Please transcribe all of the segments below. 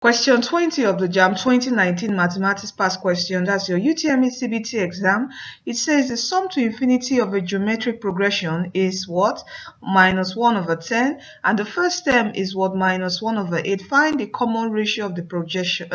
Question 20 of the JAMB 2019 Mathematics Past Question. That's your UTME CBT exam. It says the sum to infinity of a geometric progression is what? Minus 1 over 10. And the first term is what? Minus 1 over 8. Find the common ratio of the projection.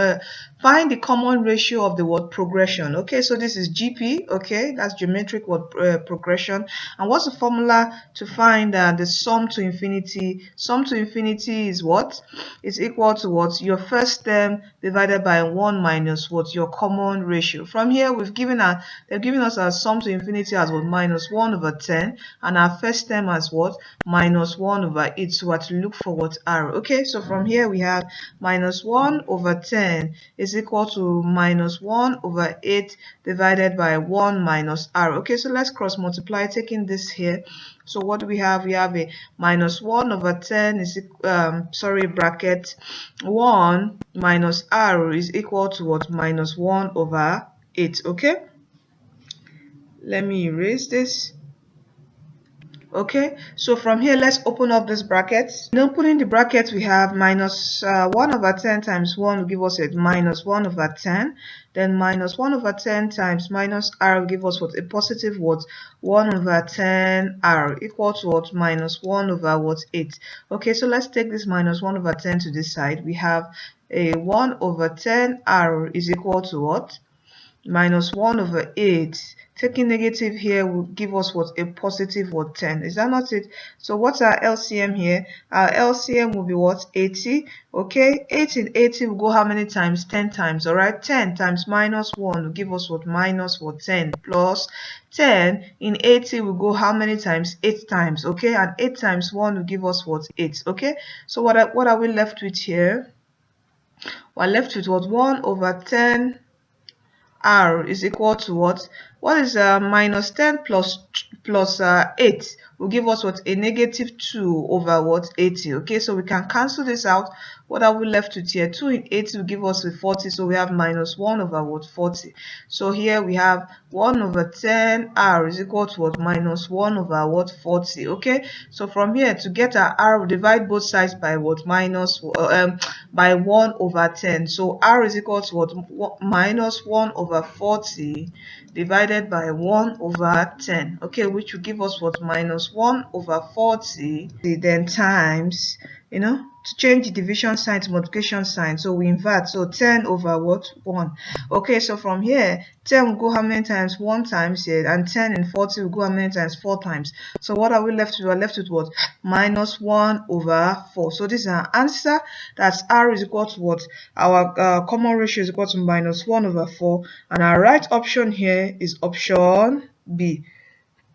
Find the common ratio of the word progression. Okay, so this is GP. Okay, that's geometric word progression. And what's the formula to find the sum to infinity? Sum to infinity is what? It's equal to what? Your first term divided by 1 minus what? Your common ratio. From here, they've given us our sum to infinity as what? Minus 1 over 10, and our first term as what? Minus 1 over 8. So we have to look for what? R. Okay, so from here we have minus 1 over 10 is equal to minus 1 over 8 divided by 1 minus R. Okay, so let's cross multiply, taking this here. So what do we have? We have a minus 1 over 10 is bracket 1 minus R is equal to what? Minus 1 over 8. Okay, let me erase this. Okay, so from here let's open up this bracket. In opening the bracket, we have minus 1 over 10 times 1 will give us a minus 1 over 10. Then minus 1 over 10 times minus R will give us what? A positive what? 1 over 10 R equal to what? Minus 1 over what? 8. Okay, so let's take this minus 1 over 10 to this side. We have a 1 over 10 R is equal to what? Minus 1 over 8. Taking negative here will give us what? A positive what? 10. Is that not it? So what's our LCM here? Our LCM will be what? 80. Okay, 8 in 80 will go how many times? 10 times. All right, 10 times minus 1 will give us what? Minus what? 10 plus 10 in 80 will go how many times? 8 times. Okay, and 8 times 1 will give us what? 8. Okay, so what are we left with here? We're left with what? 1 over 10 R is equal to what? What is minus 10 plus 8 will give us what? A negative 2 over what? 80. Okay, so we can cancel this out. What are we left with here? 2 in 80 will give us a 40, so we have minus 1 over what? 40. So here we have 1 over 10 R is equal to what? Minus 1 over what? 40. Okay, so from here to get our R, we divide both sides by what? Minus by 1 over 10. So R is equal to what? Minus 1 over 40 divided by 1 over 10. Okay, which will give us what? Minus 1 over 40, then times, to change the division sign to multiplication sign, so we invert. So 10 over what? 1. Okay, so from here 10 will go how many times? 1 times here, and 10 and 40 will go how many times? 4 times. So what are we left with? We're left with what? Minus 1 over 4. So this is our answer. That's R is equal to what? Our common ratio is equal to minus 1 over 4, and our right option here is option B.